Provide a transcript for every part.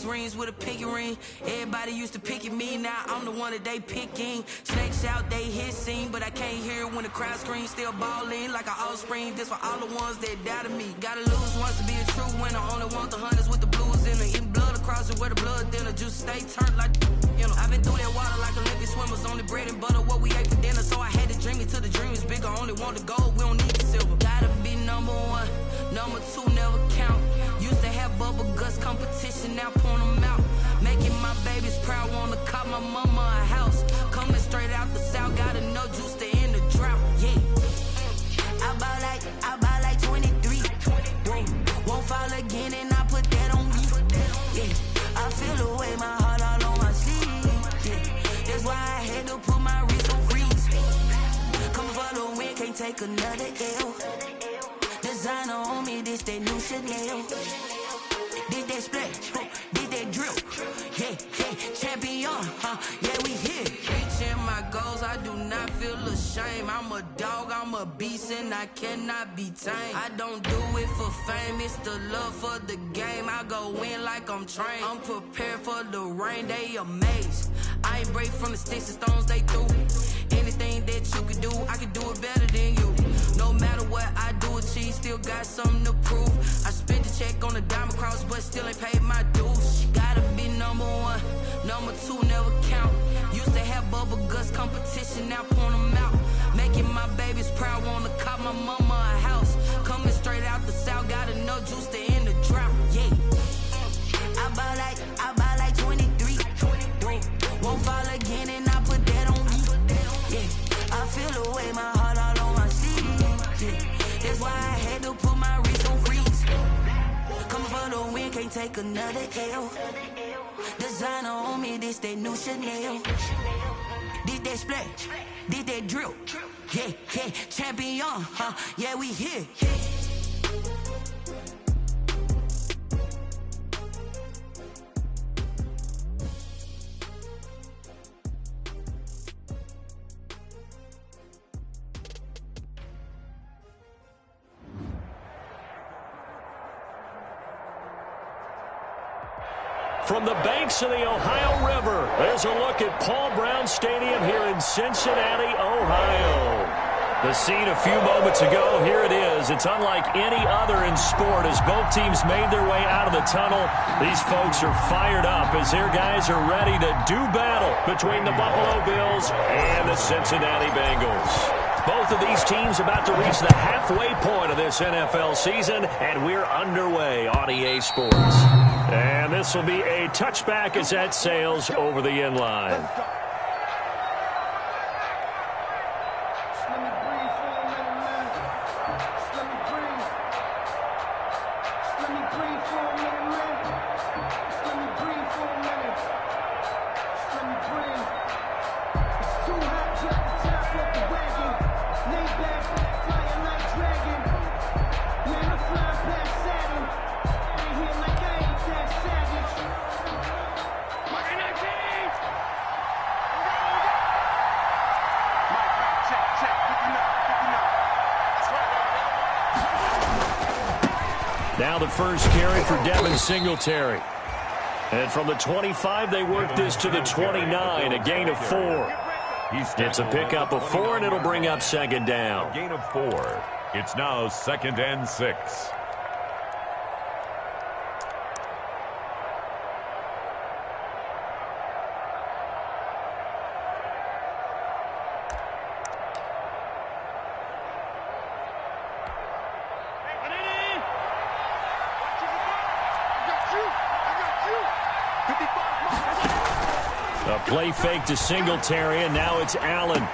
6 rings with a pinky ring. Everybody used to pick at me, now I'm the one that they picking. Snakes out, they hissing, but I can't hear when the crowd screams. Still balling like an offspring. This for all the ones that doubted me. Gotta lose once to be a true winner. Only want the hunters with the blues in it. Eating blood across it where the blood dinner. Juice stay turned like you know. I've been through that water like Olympic swimmers. Only bread and butter what we ate for dinner. So I had to dream it till the dream is bigger. Only want the gold, we don't need the silver. Gotta be number 1, number 2 never count. Used to have bubble guts competition, now point them out. Making my babies proud, wanna cop my mama a house. Coming straight out the south, gotta know juice to end the drought. Yeah, I bought like 23. Won't fall again and I put that on me. Yeah, I feel the way, my heart all on my sleeve. Yeah, that's why I had to put my wrist on freeze. Coming for the win, can't take another L. Designer on me, this that new Chanel. Did that splash, did that drill. Yeah, champion, yeah, we here. Reaching my goals, I do not feel ashamed. I'm a dog, I'm a beast, and I cannot be tamed. I don't do it for fame, it's the love for the game. I go in like I'm trained. I'm prepared for the rain, they amazed. I ain't break from the sticks and stones they threw. Anything that you can do, I can do it better than you. No matter what I do, achieve, still got something to prove. I spent the check on the diamond cross, but still ain't paid my dues. Gotta be number 1, number 2 never count. Used to have bubble guts competition, now point them out. Making my babies proud, wanna cop my mama a house. Coming straight out the south, gotta know juice to end the drought. Yeah, I bought like 23. Won't fall again and I put that on me. Yeah, I feel the way, my heart all on my sleeve. Yeah, that's why I had to put my wrist on freeze. Coming for the win, can't take another L. Designer on me, this that new Chanel. Did that splash, did that drill. Yeah, champion, yeah, we here. From the banks of the Ohio River, there's a look at Paul Brown Stadium here in Cincinnati, Ohio. The scene a few moments ago, here it is. It's unlike any other in sport as both teams made their way out of the tunnel. These folks are fired up as their guys are ready to do battle between the Buffalo Bills and the Cincinnati Bengals. Both of these teams about to reach the halfway point of this NFL season, and we're underway on EA Sports. And this will be a touchback as that sails over the end line. Now the first carry for Devin Singletary. And from the 25, they work this to the 29, a gain of 4. It's a pickup of 4, and it'll bring up second down. Gain of 4. It's now 2nd and 6. A play fake to Singletary, and now it's Allen.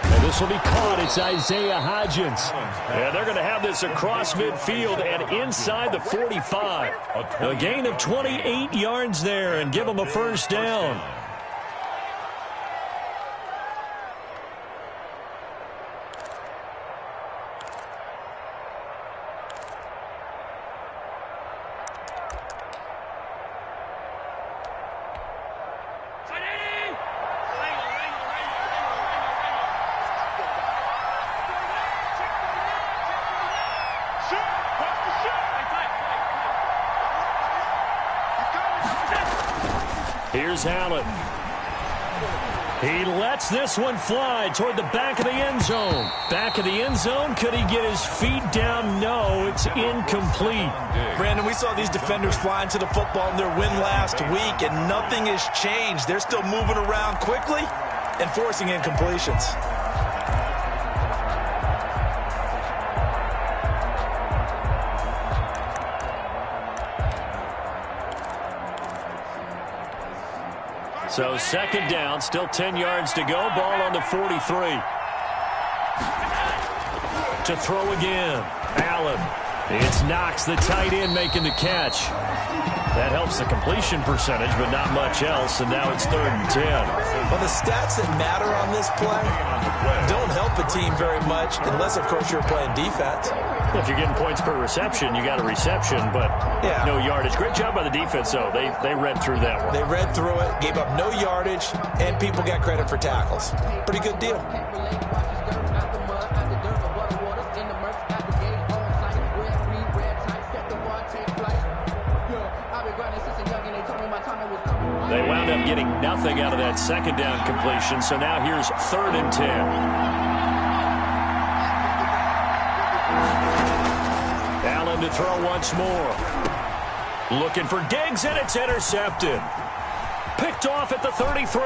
And this will be caught. It's Isaiah Hodgins. And they're going to have this across midfield and inside the 45. A gain of 28 yards there and give them a first down. Here's Allen. He lets this one fly toward the back of the end zone. Back of the end zone. Could he get his feet down? No, it's incomplete. Brandon, we saw these defenders flying to the football in their win last week, and nothing has changed. They're still moving around quickly and forcing incompletions. So second down, still 10 yards to go. Ball on the 43. To throw again. Allen. It's Knox, the tight end, making the catch. That helps the completion percentage, but not much else, and now it's 3rd and 10. Well, the stats that matter on this play don't help a team very much, unless, of course, you're playing defense. Well, if you're getting points per reception, you got a reception, but no yardage. Great job by the defense, though. They read through that one. They read through it, gave up no yardage, and people got credit for tackles. Pretty good deal. They wound up getting nothing out of that second down completion, so now here's 3rd and 10. Allen to throw once more. Looking for Diggs, and it's intercepted. Picked off at the 33.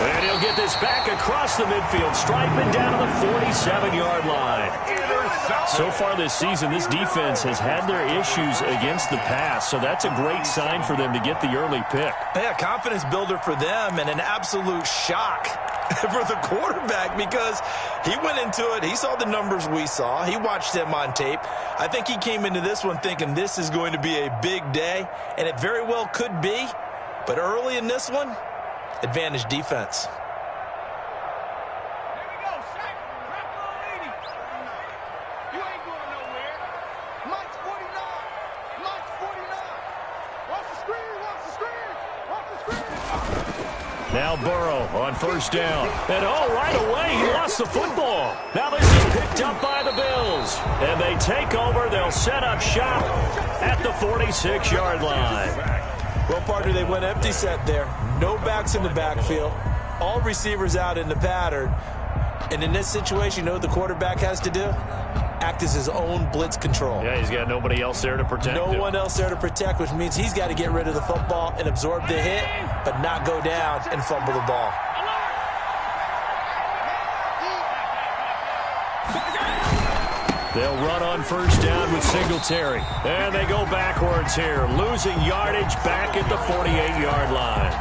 And he'll get this back across the midfield stripe and down to the 47-yard line. So far this season, this defense has had their issues against the pass, so that's a great sign for them to get the early pick. Yeah, confidence builder for them and an absolute shock for the quarterback because he went into it. He saw the numbers we saw. He watched them on tape. I think he came into this one thinking this is going to be a big day, and it very well could be. But early in this one, advantage defense. Now Burrow on 1st down. And right away, he lost the football. Now this is picked up by the Bills. And they take over. They'll set up shop at the 46-yard line. Well, partner, they went empty set there. No backs in the backfield. All receivers out in the pattern. And in this situation, you know what the quarterback has to do? Act as his own blitz control. Yeah, he's got nobody else there to protect him. No one else there to protect, which means he's got to get rid of the football and absorb the hit, but not go down and fumble the ball. They'll run on 1st down with Singletary. And they go backwards here, losing yardage back at the 48-yard line.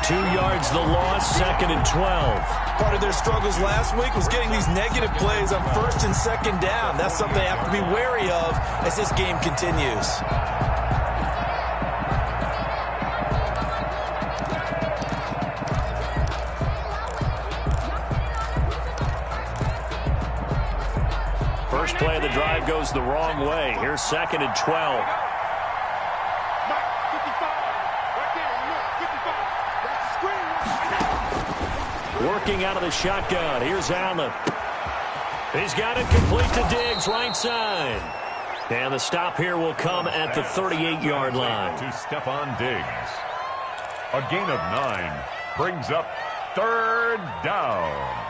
2 yards the loss, 2nd and 12. Part of their struggles last week was getting these negative plays on 1st and 2nd down. That's something they have to be wary of as this game continues. First play of the drive goes the wrong way. Here's 2nd and 12. Working out of the shotgun. Here's Allen. He's got it complete to Diggs, right side. And the stop here will come at the 38-yard line. To Stephon Diggs. A gain of 9 brings up 3rd down.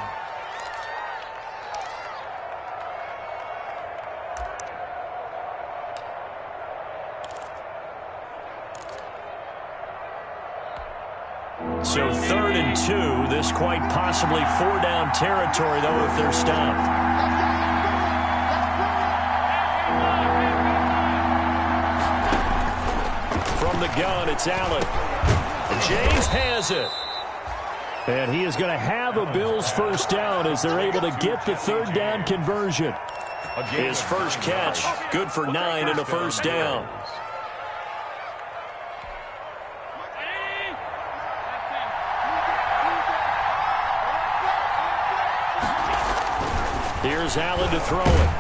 So 3rd and 2. This quite possibly 4-down territory, though, if they're stopped. From the gun, it's Allen. James has it. And he is going to have a Bills 1st down as they're able to get the 3rd down conversion. His first catch, good for 9 and a 1st down. Here's Allen to throw it.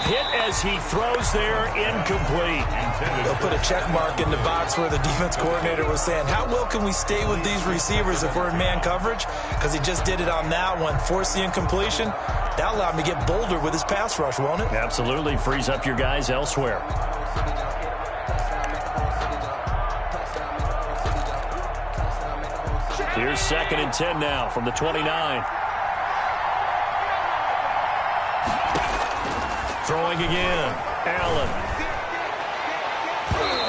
Hit as he throws there, incomplete. They'll put a check mark in the box where the defense coordinator was saying, how well can we stay with these receivers if we're in man coverage? Because he just did it on that one, forced the incompletion. That allowed him to get bolder with his pass rush, won't it? Absolutely, frees up your guys elsewhere. Here's 2nd and 10 now from the 29. Throwing again. Allen.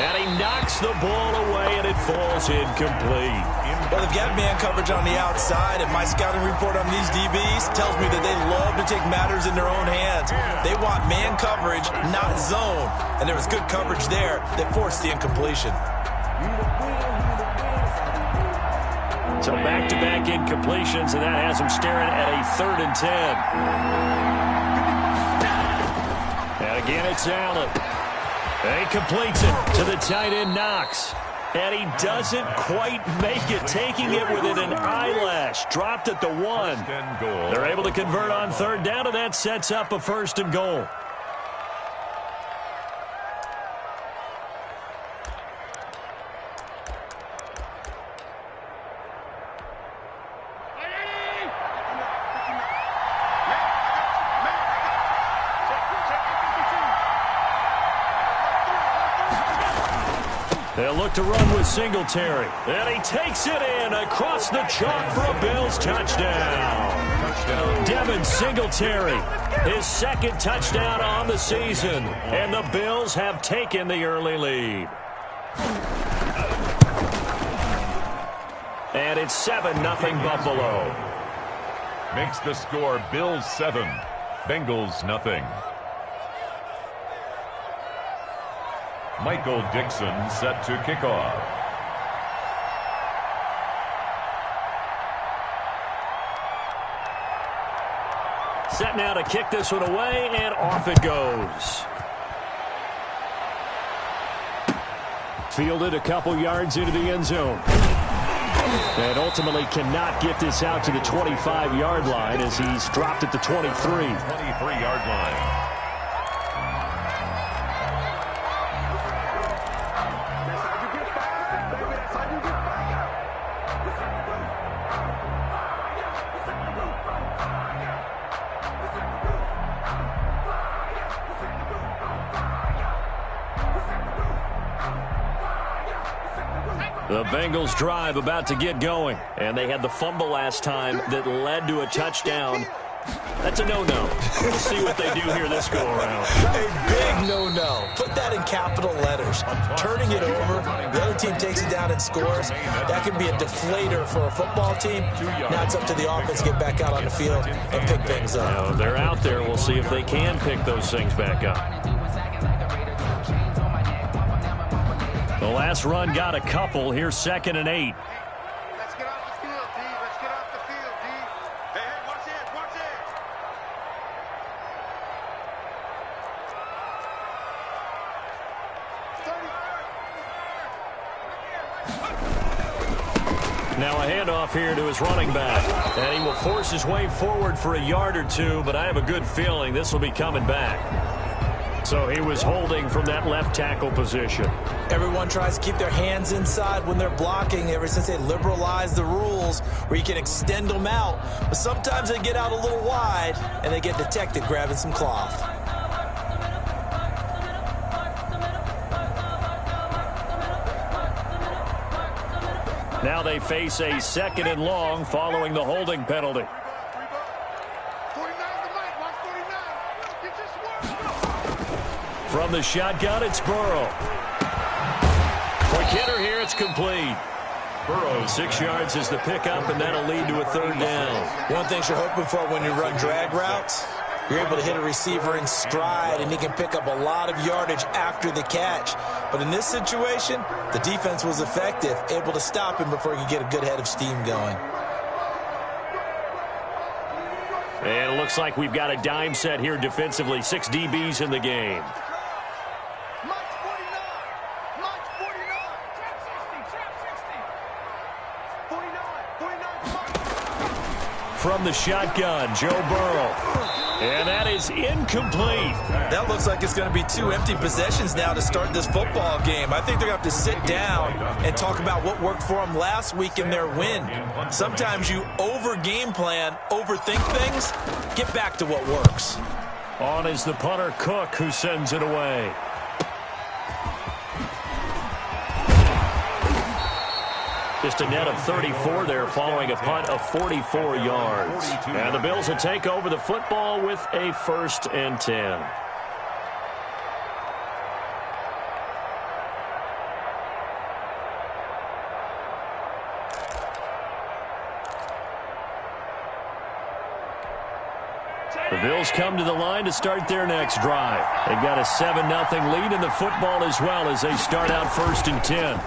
And he knocks the ball away, and it falls incomplete. Well, they've got man coverage on the outside, and my scouting report on these DBs tells me that they love to take matters in their own hands. They want man coverage, not zone. And there was good coverage there that forced the incompletion. So back-to-back incompletions, and that has him staring at a 3rd and 10. And again, it's Allen. And he completes it to the tight end, Knox. And he doesn't quite make it, taking it within an eyelash. Dropped at the 1. They're able to convert on 3rd down, and that sets up a 1st and goal. They'll look to run with Singletary. And he takes it in across the chalk for a Bills touchdown. Devin Singletary, his 2nd touchdown on the season. And the Bills have taken the early lead. And it's 7-0 Buffalo. Makes the score Bills 7, Bengals nothing. Michael Dixon set to kick off. Set now to kick this one away, and off it goes. Fielded a couple yards into the end zone. And ultimately cannot get this out to the 25-yard line as he's dropped at the 23. 23-yard line. The Bengals drive about to get going. And they had the fumble last time that led to a touchdown. That's a no-no. We'll see what they do here this go-around. A big no-no. Put that in capital letters. Turning it over, the other team takes it down and scores. That can be a deflator for a football team. Now it's up to the offense to get back out on the field and pick things up. Now, they're out there. We'll see if they can pick those things back up. The last run got a couple. Here's 2nd and 8. Let's get off the field, D. Let's get off the field, D. Hey, watch it, watch it. Now a handoff here to his running back. And he will force his way forward for a yard or two, but I have a good feeling this will be coming back. So he was holding from that left tackle position. Everyone tries to keep their hands inside when they're blocking ever since they liberalized the rules where you can extend them out. But sometimes they get out a little wide and they get detected grabbing some cloth. Now they face a 2nd and long following the holding penalty. From the shotgun, it's Burrow. Quick hitter here, it's complete. Burrow 6 yards is the pickup, and that'll lead to a 3rd down. One thing you're hoping for when you run drag routes, you're able to hit a receiver in stride, and he can pick up a lot of yardage after the catch. But in this situation, the defense was effective, able to stop him before he could get a good head of steam going. And it looks like we've got a dime set here defensively. 6 DBs in the game. From the shotgun, Joe Burrow. And that is incomplete. That looks like it's going to be 2 empty possessions now to start this football game. I think they're going to have to sit down and talk about what worked for them last week in their win. Sometimes you over-game plan, overthink things, get back to what works. On is the punter, Cook, who sends it away. Just a net of 34 there following a punt of 44 yards. And the Bills will take over the football with a 1st and 10. The Bills come to the line to start their next drive. They've got a 7-0 lead in the football as well as they start out 1st and 10.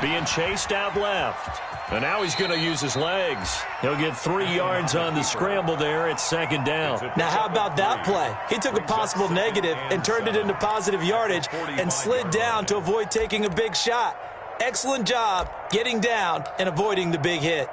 Being chased out left. And now he's going to use his legs. He'll get 3 yards on the scramble there. It's 2nd down. Now, how about that play? He took a possible negative and turned it into positive yardage and slid down to avoid taking a big shot. Excellent job getting down and avoiding the big hit.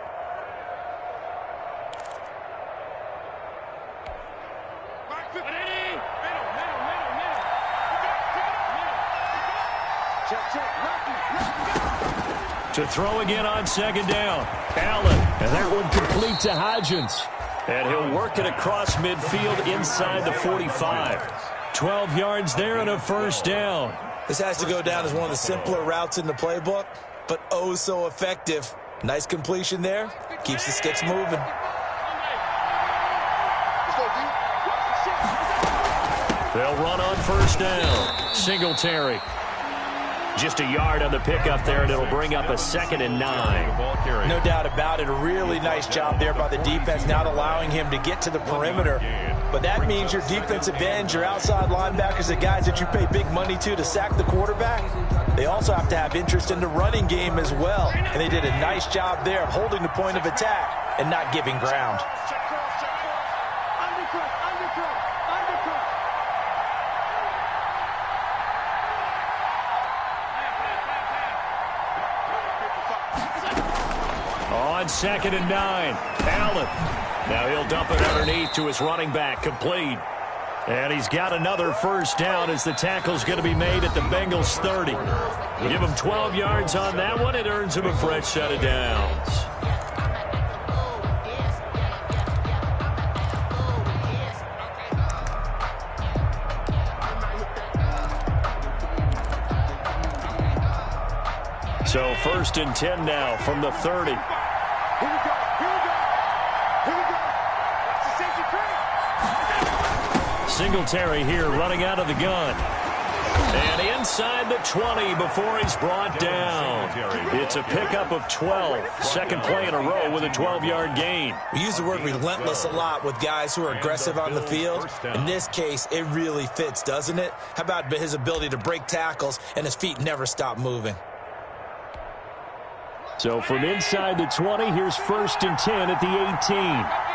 To throw again on 2nd down. Allen, and that one complete to Hodgins. And he'll work it across midfield inside the 45. 12 yards there and a 1st down. This has to go down as one of the simpler routes in the playbook, but oh so effective. Nice completion there. Keeps the sticks moving. They'll run on 1st down. Singletary. Just a yard on the pickup there, and it'll bring up a 2nd and 9. No doubt about it. A really nice job there by the defense, not allowing him to get to the perimeter. But that means your defensive ends, your outside linebackers, the guys that you pay big money to sack the quarterback, they also have to have interest in the running game as well. And they did a nice job there of holding the point of attack and not giving ground. On 2nd and 9, Allen. Now he'll dump it underneath to his running back, complete. And he's got another 1st down as the tackle's going to be made at the Bengals 30. Give him 12 yards on that one. It earns him a fresh set of downs. So 1st and 10 now from the 30. Singletary here running out of the gun. And inside the 20 before he's brought down. It's a pickup of 12. 2nd play in a row with a 12-yard gain. We use the word relentless a lot with guys who are aggressive on the field. In this case, it really fits, doesn't it? How about his ability to break tackles and his feet never stop moving? So from inside the 20, here's 1st and 10 at the 18.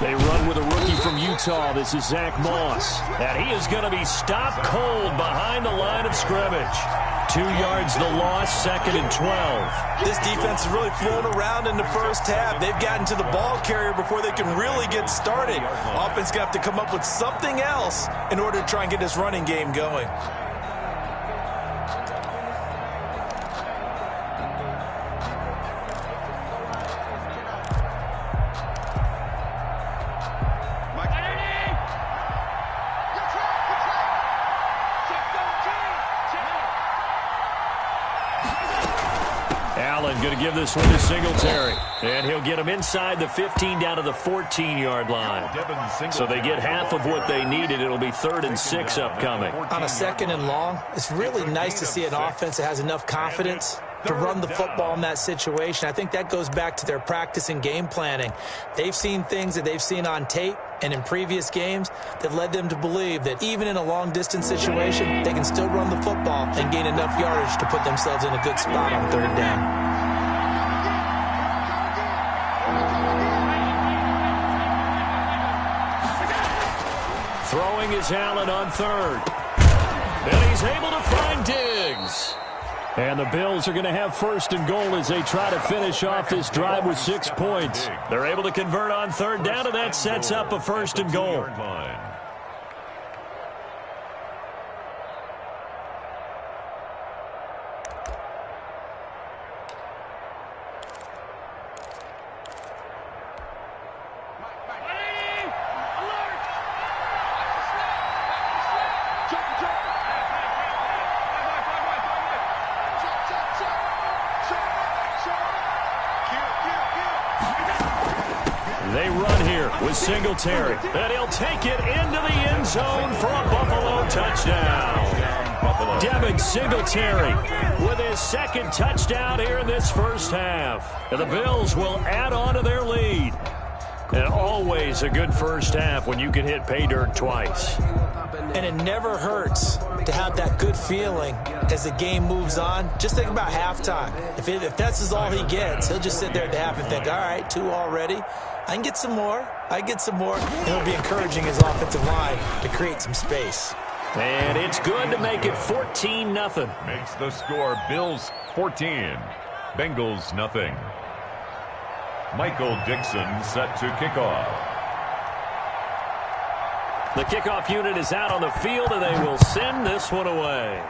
They run with a rookie from Utah. This is Zach Moss. And he is going to be stopped cold behind the line of scrimmage. 2 yards the loss, 2nd and 12. This defense has really flown around in the first half. They've gotten to the ball carrier before they can really get started. Offense going to have to come up with something else in order to try and get this running game going. Going to give this one to Singletary. And he'll get him inside the 15 down to the 14-yard line. So they get half of what they needed. It'll be 3rd and 6 upcoming. On a 2nd and long, it's really nice to see an offense that has enough confidence to run the football in that situation. I think that goes back to their practice and game planning. They've seen things that they've seen on tape and in previous games that led them to believe that even in a long-distance situation, they can still run the football and gain enough yardage to put themselves in a good spot on 3rd down. Throwing is Allen on 3rd. And he's able to find Diggs. And the Bills are going to have 1st and goal as they try to finish off this drive with 6 points. They're able to convert on 3rd down, and that sets up a 1st and goal. run here with Singletary. And he'll take it into the end zone for a Buffalo touchdown. Devin Singletary with his second touchdown here in this first half. And the Bills will add on to their lead. And always a good first half when you can hit pay dirt twice. And it never hurts to have that good feeling as the game moves on. Just think about halftime. If that's all he gets, he'll just sit there at the half and think, all right, 2 already. I can get some more. And it'll be encouraging his offensive line to create some space. And it's good to make it 14-0. Makes the score Bills 14, Bengals nothing. Michael Dixon set to kick off. The kickoff unit is out on the field, and they will send this one away.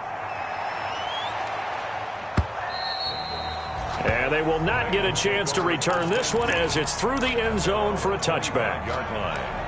And they will not get a chance to return this one as it's through the end zone for a touchback. Yard line.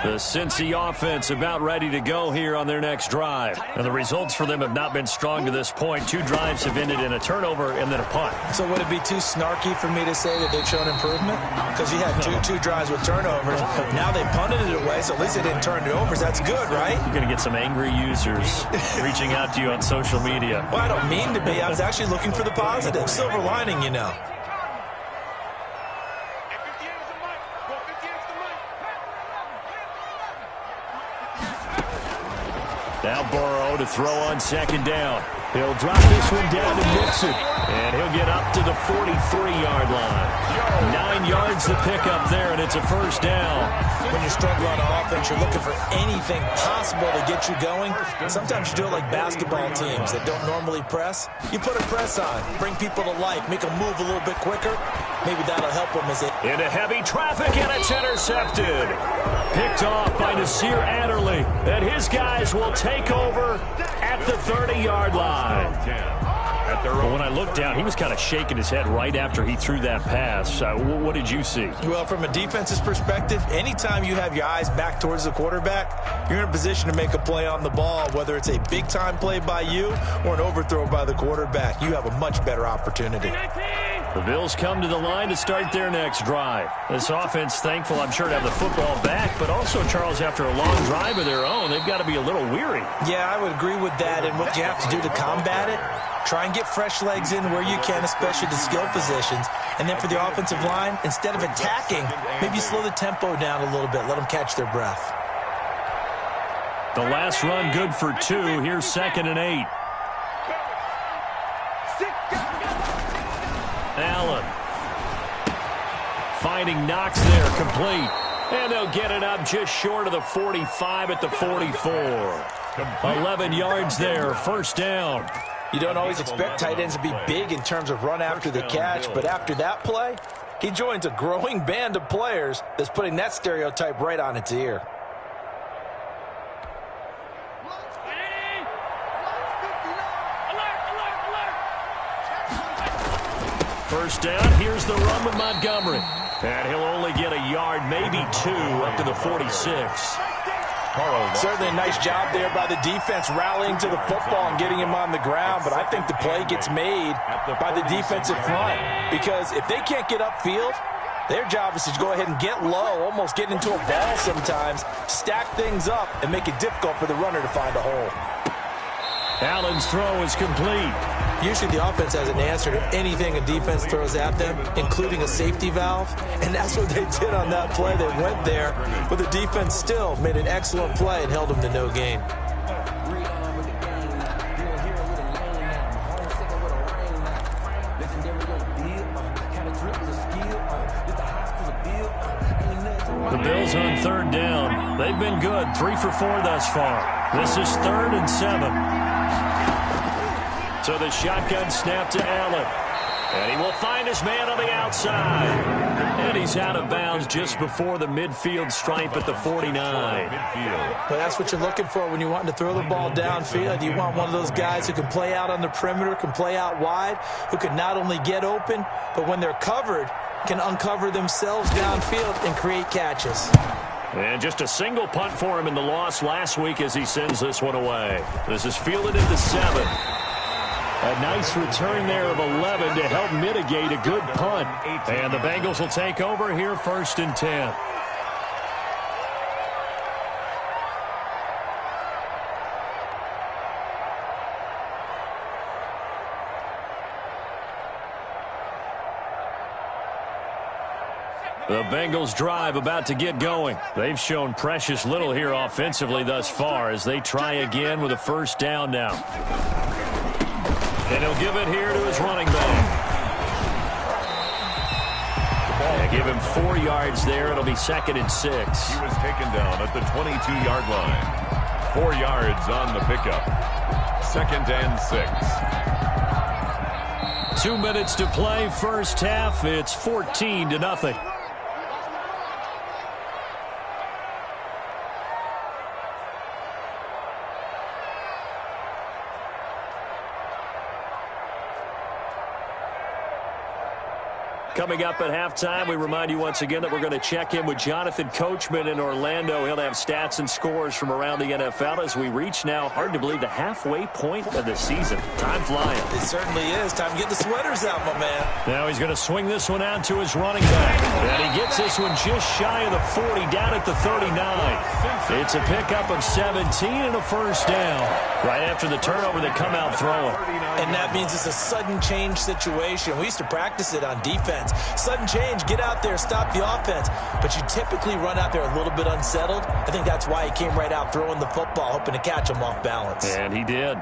The Cincy offense about ready to go here on their next drive. And the results for them have not been strong to this point. 2 drives have ended in a turnover and then a punt. So would it be too snarky for me to say that they've shown improvement? Because you had two drives with turnovers. Now they punted it away, so at least they didn't turn it over. That's good, right? You're going to get some angry users reaching out to you on social media. Well, I don't mean to be. I was actually looking for the positive. Silver lining, you know. Now Burrow to throw on second down. He'll drop this one down to Mixon. And he'll get up to the 43-yard line. 9 yards to pick up there, and it's a first down. When you're struggling on offense, you're looking for anything possible to get you going. Sometimes you do it like basketball teams that don't normally press. You put a press on, bring people to life, make them move a little bit quicker. Maybe that'll help them as they... Into heavy traffic, and it's intercepted. Picked off by Nasir Adderley. And his guys will take over at the 30-yard line. But when I looked down, he was kind of shaking his head right after he threw that pass. What did you see? Well, from a defense's perspective, anytime you have your eyes back towards the quarterback, you're in a position to make a play on the ball, whether it's a big-time play by you or an overthrow by the quarterback. You have a much better opportunity. The Bills come to the line to start their next drive. This offense, thankful, I'm sure, to have the football back, but also, Charles, after a long drive of their own, they've got to be a little weary. Yeah, I would agree with that, and what you have to do to combat it, try and get fresh legs in where you can, especially the skill positions. And then for the offensive line, instead of attacking, maybe slow the tempo down a little bit. Let them catch their breath. The last run good for 2. Here's 2nd and 8. Allen finding Knox there, complete. And they'll get it up just short of the 45 at the 44. 11 yards there, first down. You don't always expect tight ends to be big in terms of run after the catch, but after that play, he joins a growing band of players that's putting that stereotype right on its ear. First down, here's the run with Montgomery. And he'll only get a yard, maybe 2, up to the 46. Certainly a nice job there by the defense rallying to the football and getting him on the ground, but I think the play gets made by the defensive front because if they can't get upfield, their job is to go ahead and get low, almost get into a ball sometimes, stack things up, and make it difficult for the runner to find a hole. Allen's throw is complete. Usually the offense has an answer to anything a defense throws at them, including a safety valve, and that's what they did on that play. They went there, but the defense still made an excellent play and held them to no gain. The Bills on 3rd down. They've been good, 3 for 4 thus far. This is 3rd and 7. So the shotgun snap to Allen. And he will find his man on the outside. And he's out of bounds just before the midfield stripe at the 49. But that's what you're looking for when you're wanting to throw the ball downfield. You want one of those guys who can play out on the perimeter, can play out wide, who can not only get open, but when they're covered, can uncover themselves downfield and create catches. And just a single punt for him in the loss last week as he sends this one away. This is fielded at the 7. A nice return there of 11 to help mitigate a good punt. And the Bengals will take over here 1st and 10. The Bengals drive about to get going. They've shown precious little here offensively thus far as they try again with a 1st down now. And he'll give it here to his running back. And give him 4 yards there. It'll be 2nd and 6. He was taken down at the 22-yard line. 4 yards on the pickup. 2nd and 6. 2 minutes to play. First half. It's 14-0. Coming up at halftime, we remind you once again that we're going to check in with Jonathan Coachman in Orlando. He'll have stats and scores from around the NFL as we reach now, hard to believe, the halfway point of the season. Time flying. It certainly is. Time to get the sweaters out, my man. Now he's going to swing this one out to his running back. And he gets this one just shy of the 40, down at the 39. It's a pickup of 17 and a 1st down. Right after the turnover, they come out throwing. And that means it's a sudden change situation. We used to practice it on defense. Sudden change, get out there, stop the offense. But you typically run out there a little bit unsettled. I think that's why he came right out throwing the football, hoping to catch him off balance. And he did.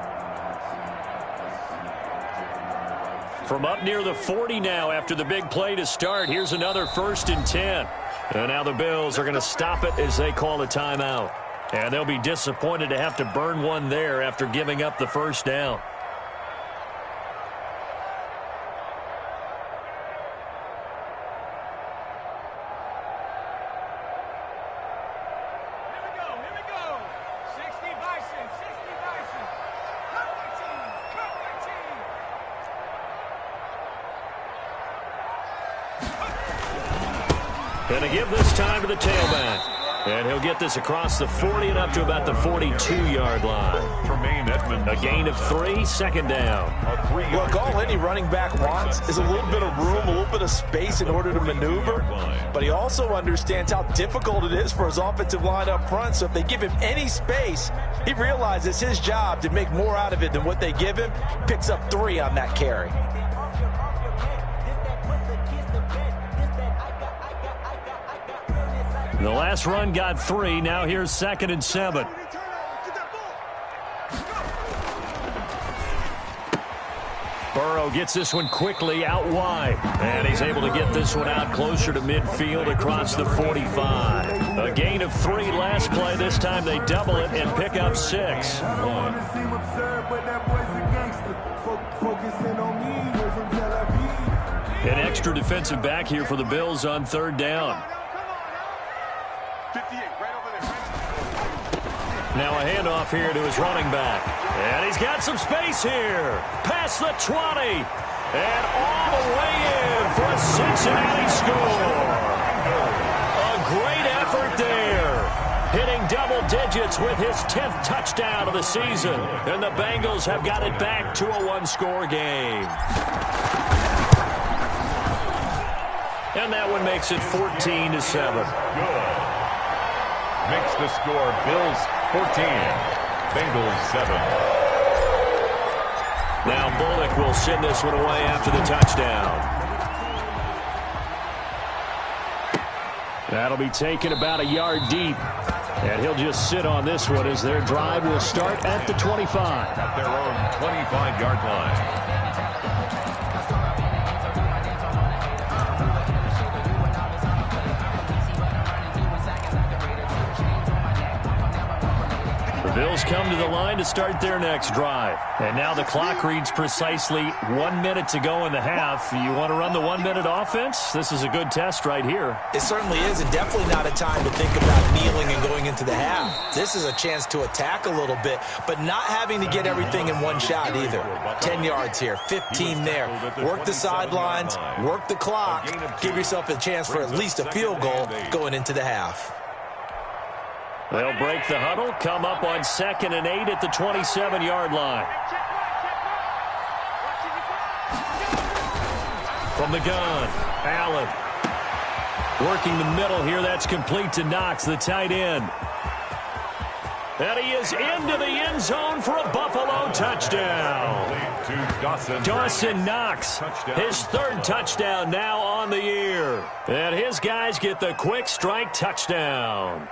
From up near the 40 now after the big play to start, here's another 1st and 10. And now the Bills are going to stop it as they call a timeout. And they'll be disappointed to have to burn one there after giving up the 1st down. Going to give this time to the tailback. And he'll get this across the 40 and up to about the 42-yard line. A gain of 3, 2nd down. Look, all any running back wants is a little bit of room, a little bit of space in order to maneuver. But he also understands how difficult it is for his offensive line up front. So if they give him any space, he realizes it's his job to make more out of it than what they give him. Picks up 3 on that carry. The last run got 3. Now here's 2nd and 7. Burrow gets this one quickly out wide. And he's able to get this one out closer to midfield across the 45. A gain of 3 last play. This time they double it and pick up 6. An extra defensive back here for the Bills on 3rd down. Now a handoff here to his running back. And he's got some space here. Past the 20. And all the way in for a Cincinnati score. A great effort there. Hitting double digits with his 10th touchdown of the season. And the Bengals have got it back to a 1-score game. And that one makes it 14-7. Makes the score Bills 14, Bengals 7. Now Bullock will send this one away after the touchdown. That'll be taken about a yard deep. And he'll just sit on this one as their drive will start at the 25. At their own 25-yard line. Bills come to the line to start their next drive. And now the clock reads precisely 1 minute to go in the half. You want to run the 1-minute offense? This is a good test right here. It certainly is, and definitely not a time to think about kneeling and going into the half. This is a chance to attack a little bit, but not having to get everything in one shot either. 10 yards here, 15 there. Work the sidelines, work the clock, give yourself a chance for at least a field goal going into the half. They'll break the huddle, come up on 2nd and 8 at the 27-yard line. From the gun, Allen. Working the middle here, that's complete to Knox, the tight end. And he is into the end zone for a Buffalo touchdown. Dawson Knox, his 3rd touchdown now on the year. And his guys get the quick strike touchdown.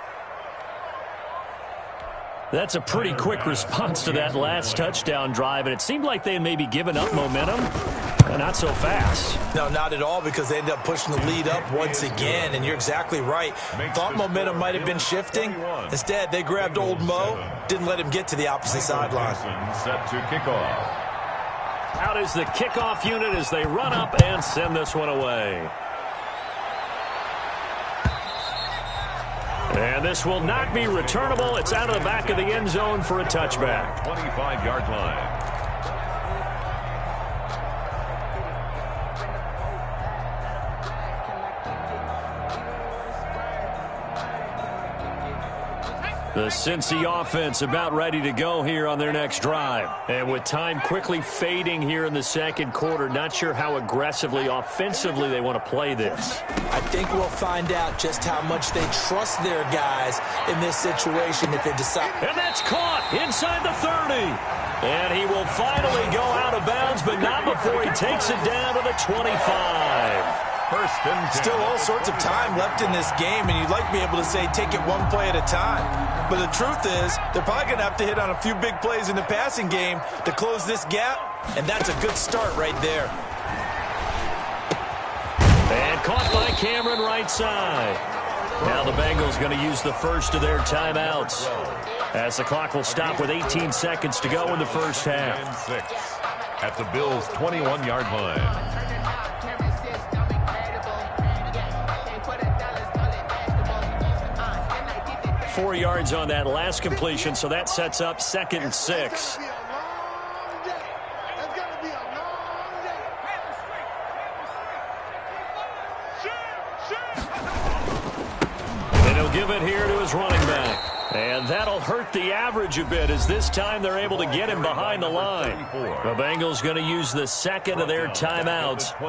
That's a pretty quick response to that last touchdown drive, and it seemed like they had maybe given up momentum. Not so fast. No, not at all, because they ended up pushing the lead up once again, and you're exactly right. Thought momentum might have been shifting. Instead, they grabbed old Mo, didn't let him get to the opposite sideline. Set to kickoff. Out is the kickoff unit as they run up and send this one away. And this will not be returnable. It's out of the back of the end zone for a touchback. 25-yard line. The Cincy offense about ready to go here on their next drive. And with time quickly fading here in the second quarter, not sure how aggressively, offensively they want to play this. I think we'll find out just how much they trust their guys in this situation if they decide. And that's caught inside the 30. And he will finally go out of bounds, but not before he takes it down to the 25. Still all sorts of time left in this game, and you'd like to be able to say take it one play at a time. But the truth is, they're probably going to have to hit on a few big plays in the passing game to close this gap, and that's a good start right there. And caught by Cameron right side. Now the Bengals going to use the first of their timeouts, as the clock will stop with 18 seconds to go in the first half. 10-6 at the Bills' 21-yard line. 4 yards on that last completion, so that sets up 2nd and 6. And he'll give it here to his running back. And that'll hurt the average a bit, as this time they're able to get him behind the line. The Bengals going to use the second of their timeouts,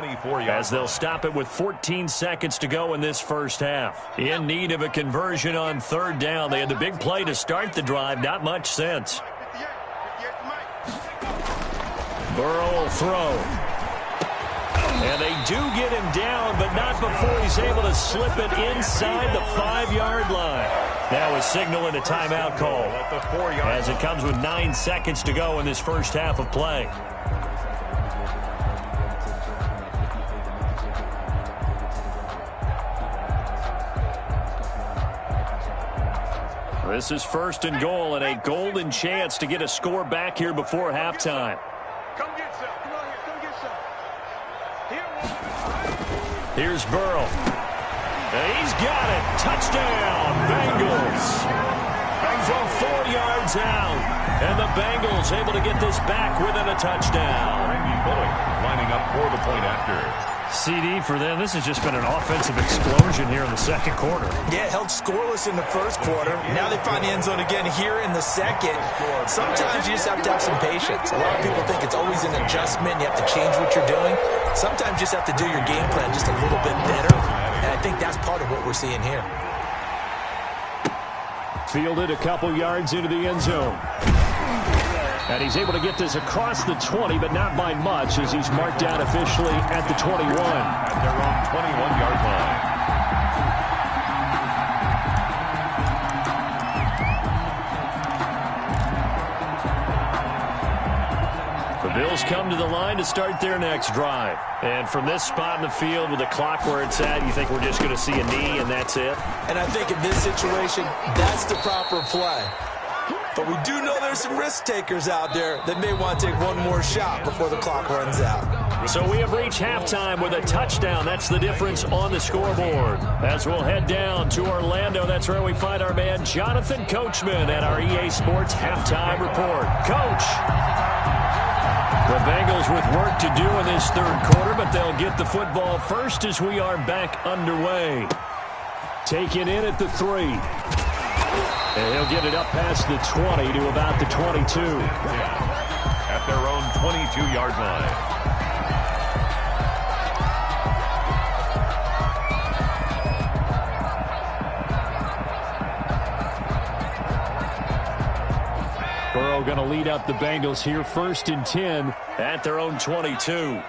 as they'll stop it with 14 seconds to go in this first half. In need of a conversion on 3rd down. They had the big play to start the drive, not much sense. Burrow will throw. And they do get him down, but not before he's able to slip it inside the 5-yard line. Now a signal and a timeout call, as it comes with 9 seconds to go in this first half of play. This is 1st and goal, and a golden chance to get a score back here before halftime. Come get some. Come on here. Come get some. Here's Burrow. And he's got it. Touchdown, Bengals. From 4 yards out. And the Bengals able to get this back within a touchdown. Randy Bullock lining up for the point after. CD for them. This has just been an offensive explosion here in the second quarter. Yeah, held scoreless in the first quarter. Now they find the end zone again here in the second. Sometimes you just have to have some patience. A lot of people think it's always an adjustment. You have to change what you're doing. Sometimes you just have to do your game plan just a little bit better. And I think that's part of what we're seeing here. Fielded a couple yards into the end zone. And he's able to get this across the 20, but not by much, as he's marked down officially at the 21. At their own 21-yard line. The Bills come to the line to start their next drive. And from this spot in the field with the clock where it's at, you think we're just going to see a knee and that's it? And I think in this situation, that's the proper play. But we do know there's some risk takers out there that may want to take one more shot before the clock runs out. So we have reached halftime with a touchdown. That's the difference on the scoreboard. As we'll head down to Orlando, that's where we find our man Jonathan Coachman at our EA Sports Halftime Report. Coach, the Bengals with work to do in this third quarter, but they'll get the football first as we are back underway. Taken in at the 3. And he'll get it up past the 20 to about the 22. At their own 22-yard line. Burrow going to lead up the Bengals here, 1st and 10 at their own 22.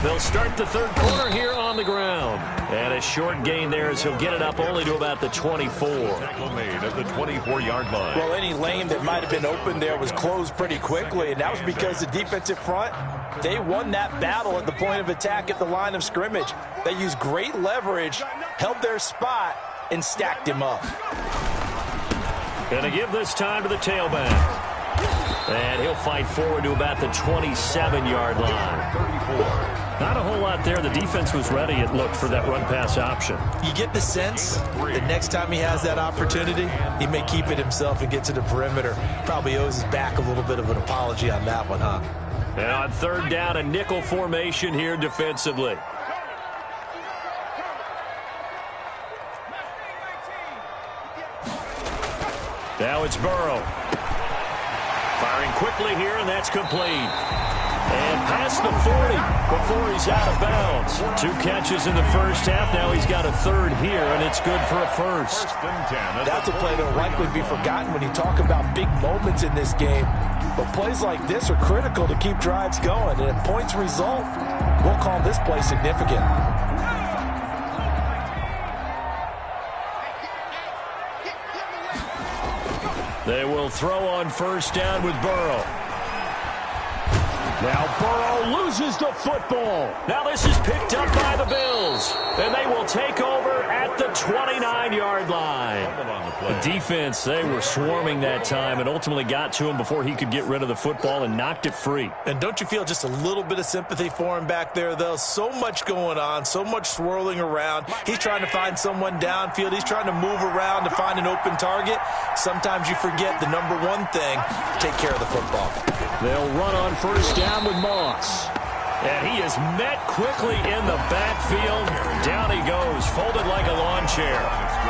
They'll start the third quarter here on the ground. And a short gain there as he'll get it up only to about the 24. Tackle made at the 24-yard line. Well, any lane that might have been open there was closed pretty quickly, and that was because the defensive front, they won that battle at the point of attack at the line of scrimmage. They used great leverage, held their spot, and stacked him up. Going to give this time to the tailback. And he'll fight forward to about the 27-yard line. 34. Not a whole lot there. The defense was ready, it looked, for that run-pass option. You get the sense that next time he has that opportunity, he may keep it himself and get to the perimeter. Probably owes his back a little bit of an apology on that one, huh? And on third down, a nickel formation here defensively. Now it's Burrow. Firing quickly here, and that's complete. And past the 40 before he's out of bounds. 2 catches in the first half. Now he's got a third here, and it's good for a first. That's a play that'll likely be forgotten when you talk about big moments in this game. But plays like this are critical to keep drives going. And if points result, we'll call this play significant. They will throw on first down with Burrow. Now Burrow loses the football. Now this is picked up by the Bills. And they will take over at the 29-yard line. The defense, they were swarming that time and ultimately got to him before he could get rid of the football and knocked it free. And don't you feel just a little bit of sympathy for him back there, though? So much going on, so much swirling around. He's trying to find someone downfield. He's trying to move around to find an open target. Sometimes you forget the number one thing, take care of the football. They'll run on first down with Moss. And he is met quickly in the backfield. Down he goes, folded like a lawn chair.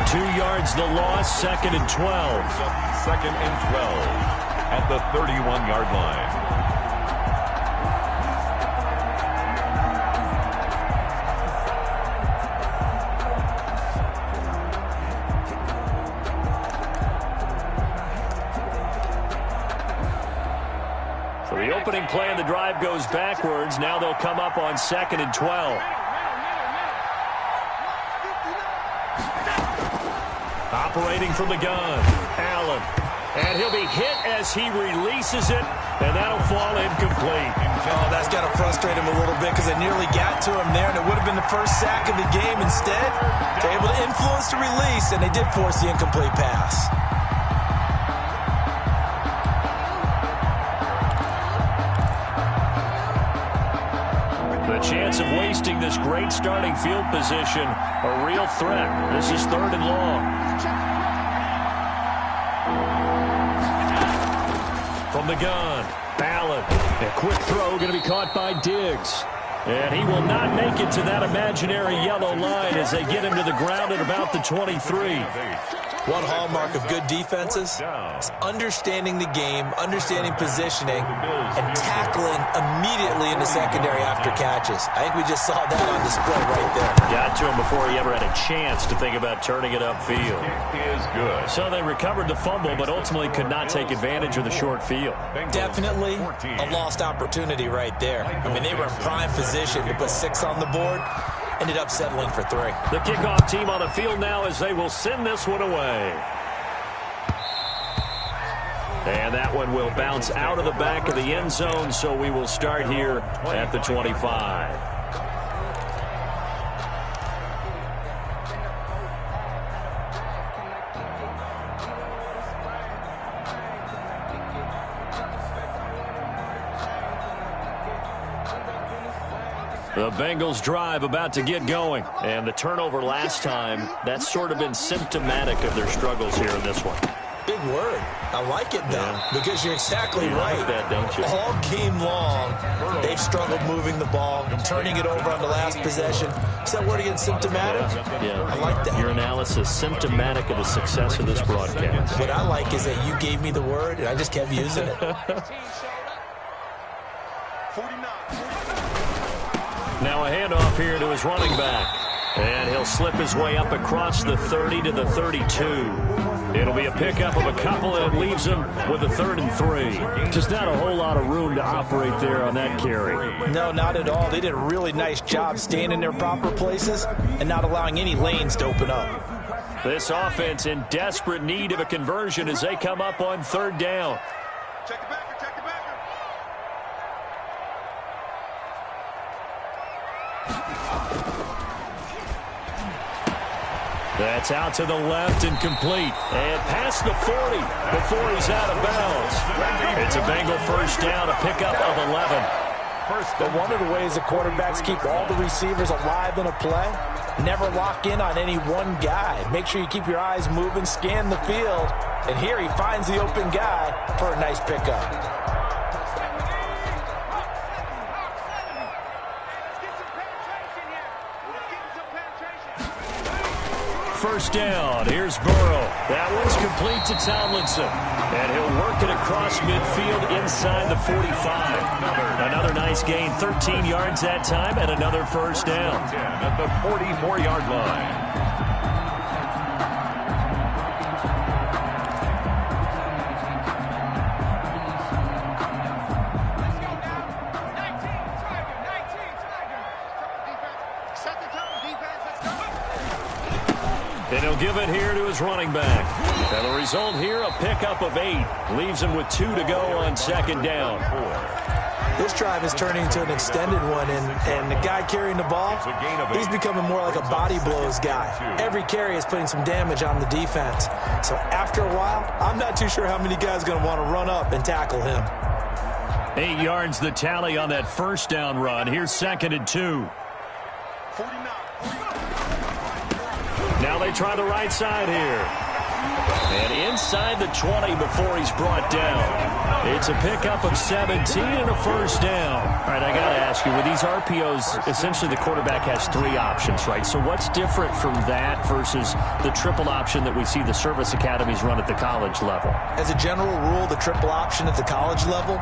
2 yards the loss, 2nd and 12. 2nd and 12 at the 31-yard line. The opening play of the drive goes backwards. Now they'll come up on 2nd and 12. Operating from the gun, Allen. And he'll be hit as he releases it, and that'll fall incomplete. Oh, that's got to frustrate him a little bit because they nearly got to him there, and it would have been the first sack of the game. Instead, they're able to influence the release, and they did force the incomplete pass. The chance of wasting this great starting field position, a real threat. This is 3rd and long. From the gun, Allen. A quick throw going to be caught by Diggs. And he will not make it to that imaginary yellow line as they get him to the ground at about the 23. One hallmark of good defenses is understanding the game, understanding positioning, and tackling immediately in the secondary after catches. I think we just saw that on display right there. Got to him before he ever had a chance to think about turning it upfield. Is good. So they recovered the fumble, but ultimately could not take advantage of the short field. Definitely a lost opportunity right there. I mean, they were in prime position to put 6 on the board. Ended up settling for 3. The kickoff team on the field now as they will send this one away. And that one will bounce out of the back of the end zone, so we will start here at the 25. The Bengals drive about to get going. And the turnover last time, that's sort of been symptomatic of their struggles here in this one. Big word. I like it, though, because you're exactly right. Like that, don't you? All game long, they've struggled moving the ball, turning it over on the last possession. Is that word again, symptomatic? Yeah. I like that. Your analysis, symptomatic of the success of this broadcast. What I like is that you gave me the word, and I just kept using it. Now a handoff here to his running back. And he'll slip his way up across the 30 to the 32. It'll be a pickup of a couple, and it leaves him with a 3rd and 3. Just not a whole lot of room to operate there on that carry. No, not at all. They did a really nice job staying in their proper places and not allowing any lanes to open up. This offense in desperate need of a conversion as they come up on 3rd down. Check the backer. That's out to the left and complete. And past the 40 before he's out of bounds. It's a Bengal first down, a pickup of 11. But one of the ways the quarterbacks keep all the receivers alive in a play, never lock in on any one guy. Make sure you keep your eyes moving, scan the field. And here he finds the open guy for a nice pickup. First down. Here's Burrow. That one's complete to Tomlinson. And he'll work it across midfield inside the 45. Another nice gain, 13 yards that time, and another first down. At the 44-yard line. And he'll give it here to his running back. And the result here, a pickup of 8. Leaves him with 2 to go on 2nd down. This drive is turning into an extended one, and the guy carrying the ball, he's becoming more like a body blows guy. Every carry is putting some damage on the defense. So after a while, I'm not too sure how many guys are going to want to run up and tackle him. 8 yards the tally on that first down run. Here's 2nd and 2. 49. Now they try the right side here. And inside the 20 before he's brought down. It's a pickup of 17 and a first down. All right, I got to ask you, with these RPOs, essentially the quarterback has 3 options, right? So what's different from that versus the triple option that we see the service academies run at the college level? As a general rule, the triple option at the college level,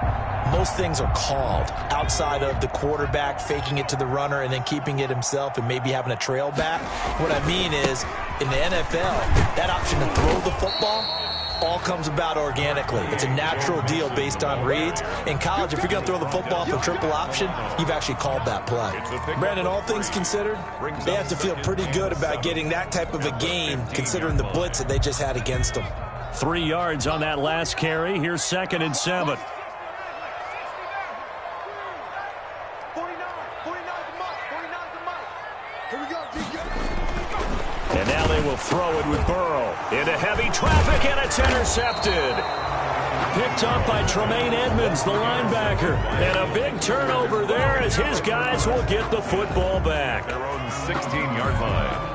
most things are called outside of the quarterback faking it to the runner and then keeping it himself and maybe having a trail back. What I mean is, in the NFL, that option to throw the football all comes about organically. It's a natural deal based on reads. In college, if you're going to throw the football for triple option, you've actually called that play. Brandon, all things considered, they have to feel pretty good about getting that type of a gain considering the blitz that they just had against them. 3 yards on that last carry. Here's 2nd and 7. 49's the mark. Here we go, DK. And now they will throw it with Burrow. Into heavy traffic, and it's intercepted. Picked up by Tremaine Edmonds, the linebacker. And a big turnover there as his guys will get the football back. Their own 16-yard line.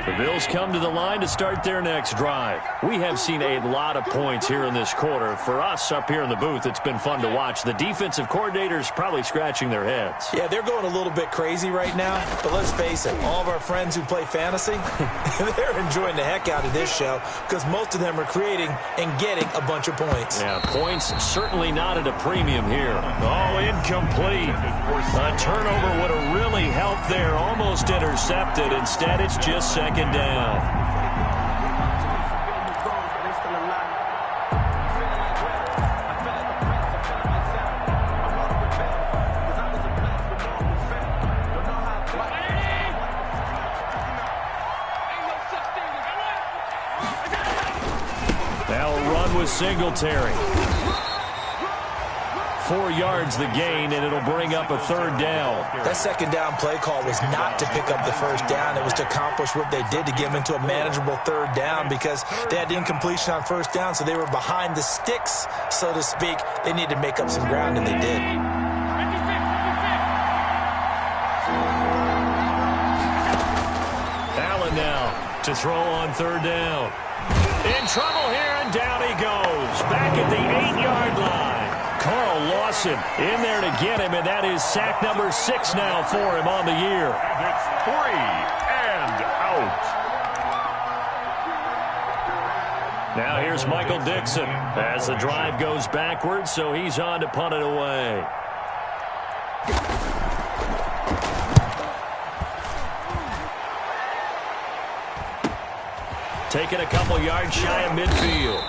The Bills come to the line to start their next drive. We have seen a lot of points here in this quarter. For us up here in the booth, it's been fun to watch. The defensive coordinators probably scratching their heads. Yeah, they're going a little bit crazy right now, but let's face it, all of our friends who play fantasy, they're enjoying the heck out of this show because most of them are creating and getting a bunch of points. Yeah, points certainly not at a premium here. Oh, incomplete. A turnover would have really helped there. Almost intercepted. Instead, it's just 2nd down. Now a run with Singletary. 4 yards the gain, and it'll bring up a 3rd down. That 2nd down play call was not to pick up the 1st down. It was to accomplish what they did to get them into a manageable 3rd down because they had incompletion on 1st down, so they were behind the sticks, so to speak. They needed to make up some ground, and they did. Allen now to throw on 3rd down. In trouble here, and down he goes. Back at the 8-yard line. Carl Lawson in there to get him, and that is sack number 6 now for him on the year. And it's 3 and out. Now here's Michael Dixon as the drive goes backwards, so he's on to punt it away. Taking a couple yards shy of midfield.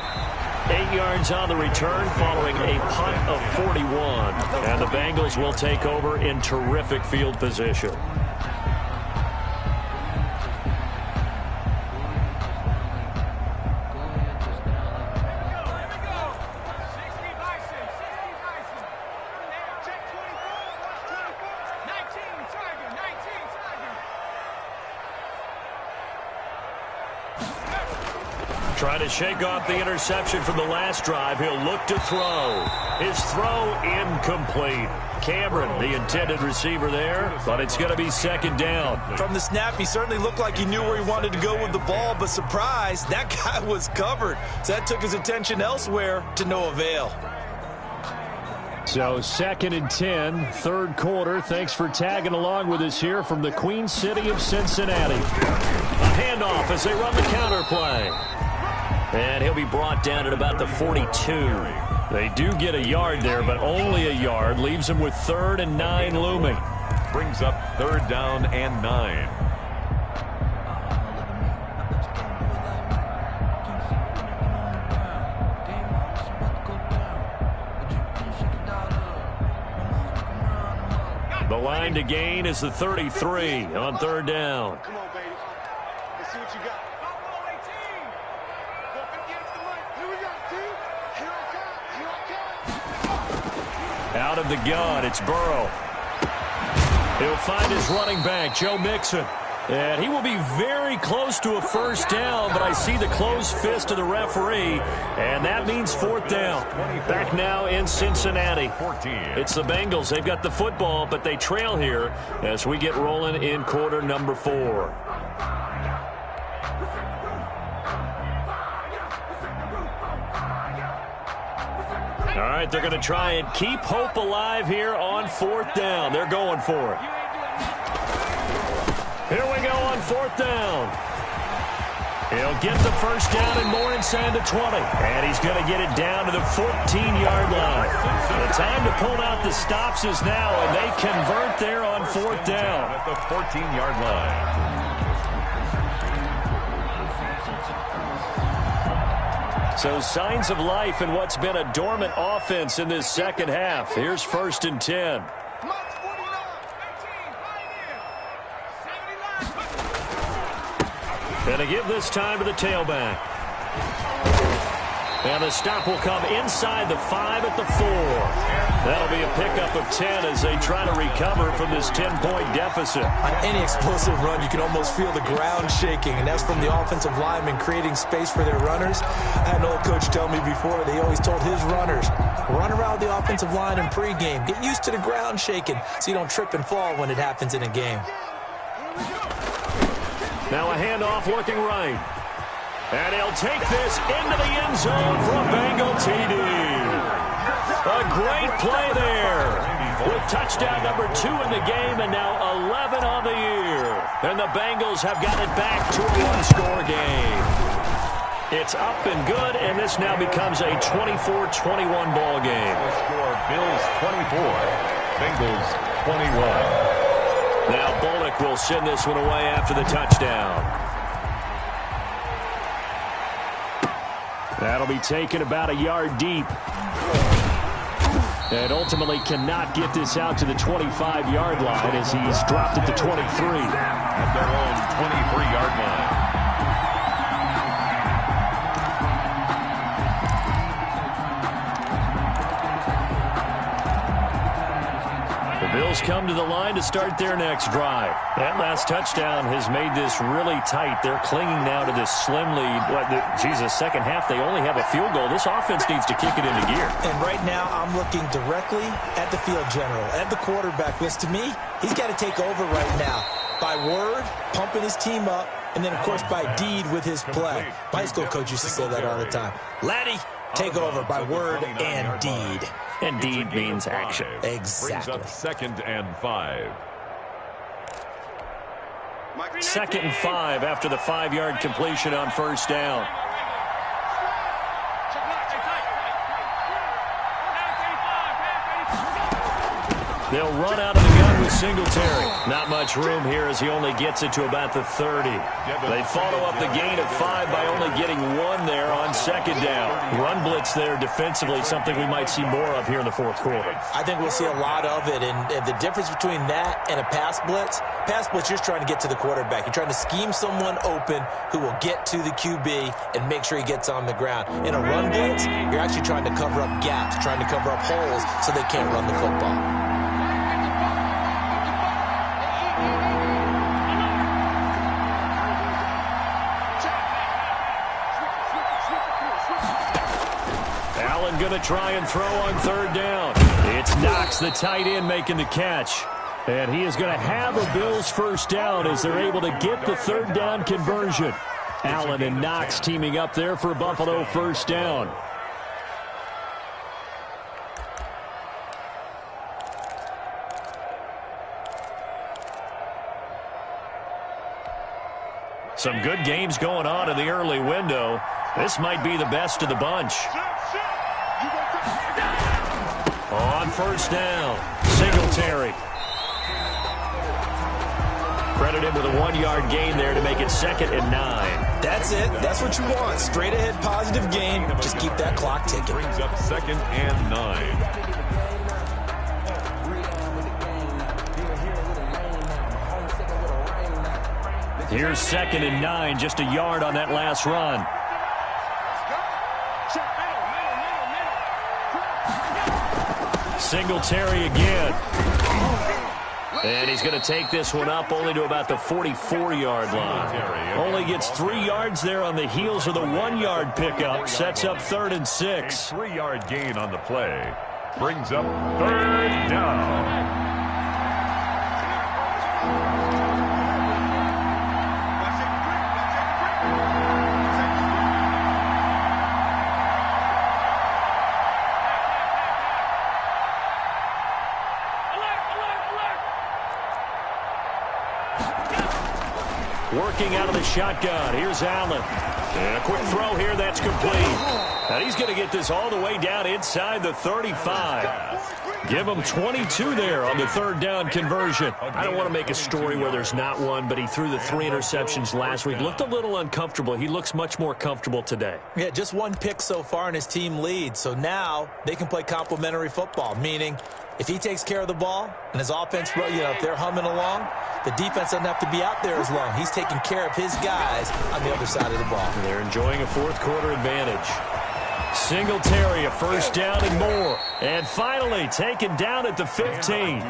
8 yards on the return following a punt of 41. And the Bengals will take over in terrific field position. Trying to shake off the interception from the last drive. He'll look to throw. His throw incomplete. Cameron, the intended receiver there, but it's going to be 2nd down. From the snap, he certainly looked like he knew where he wanted to go with the ball, but surprise, that guy was covered. So that took his attention elsewhere to no avail. So 2nd and 10, 3rd quarter. Thanks for tagging along with us here from the Queen City of Cincinnati. A handoff as they run the counter play. And he'll be brought down at about the 42. They do get a yard there, but only a yard. Leaves them with 3rd and 9 looming. Brings up 3rd down and 9. The line to gain is the 33 on 3rd down. Come on, baby. Let's see what you got. Out of the gun, it's Burrow. He'll find his running back, Joe Mixon. And he will be very close to a 1st down, but I see the closed fist of the referee, and that means 4th down. Back now in Cincinnati. It's the Bengals. They've got the football, but they trail here as we get rolling in quarter number 4. All right, they're going to try and keep hope alive here on 4th down. They're going for it. Here we go on 4th down. He'll get the 1st down and more inside the 20. And he's going to get it down to the 14-yard line. The time to pull out the stops is now, and they convert there on 4th down. At the 14-yard line. So signs of life in what's been a dormant offense in this 2nd half. Here's 1st and 10. And to give this time to the tailback. And the stop will come inside the 5 at the 4. That'll be a pickup of 10 as they try to recover from this 10-point deficit. On any explosive run, you can almost feel the ground shaking, and that's from the offensive linemen creating space for their runners. I had an old coach tell me before, they always told his runners, run around the offensive line in pregame. Get used to the ground shaking so you don't trip and fall when it happens in a game. Now a handoff looking right. And he'll take this into the end zone for a Bengal TD. A great play there. With touchdown number 2 in the game and now 11 on the year. And the Bengals have got it back to a one-score game. It's up and good, and this now becomes a 24-21 ball game. Score Bills 24, Bengals 21. Now Bullock will send this one away after the touchdown. That'll be taken about a yard deep. And ultimately cannot get this out to the 25-yard line as he's dropped at the 23. At their own 23-yard line. come to the line to start their next drive. That last touchdown has made this really tight. They're clinging now to this slim lead. Second half, they only have a field goal. This offense needs to kick it into gear. And right now, I'm looking directly at the field general, at the quarterback, because to me, he's got to take over right now. By word, pumping his team up, and then, of course, by deed with his play. My high school coach used to say that all the time. Laddie, take over by word and deed. And deed means action. Exactly. Brings up 2nd and 5. 2nd and 5 after the 5-yard completion on first down. They'll run out of the gun with Singletary. Not much room here as he only gets it to about the 30. They follow up the gain of 5 by only getting 1 there on 2nd down. Run blitz there defensively, something we might see more of here in the 4th quarter. I think we'll see a lot of it, and the difference between that and a pass blitz, you're just trying to get to the quarterback. You're trying to scheme someone open who will get to the QB and make sure he gets on the ground. In a run blitz, you're actually trying to cover up gaps, trying to cover up holes so they can't run the football. Going to try and throw on 3rd down. It's Knox, the tight end, making the catch. And he is going to have a Bills first down as they're able to get the 3rd down conversion. Allen and Knox teaming up there for Buffalo first down. Some good games going on in the early window. This might be the best of the bunch. On first down, Singletary. Credit him with a 1-yard gain there to make it 2nd and 9. That's it. That's what you want. Straight ahead positive gain. Just keep that clock ticking. Brings up 2nd and 9. Here's 2nd and 9, just a yard on that last run. Singletary again. And he's going to take this one up only to about the 44-yard line. Only gets 3 yards there on the heels of the 1-yard pickup. Sets up 3rd and 6. A 3-yard gain on the play. Brings up 3rd down. Working out of the shotgun. Here's Allen. And a quick throw here. That's complete. And he's going to get this all the way down inside the 35. Give him 22 there on the 3rd down conversion. I don't want to make a story where there's not one, but he threw the 3 interceptions last week. Looked a little uncomfortable. He looks much more comfortable today. Yeah, just 1 pick so far and his team leads. So now they can play complementary football, meaning if he takes care of the ball and his offense, if they're humming along, the defense doesn't have to be out there as long. He's taking care of his guys on the other side of the ball. And they're enjoying a 4th quarter advantage. Singletary, a first down and more. And finally taken down at the 15.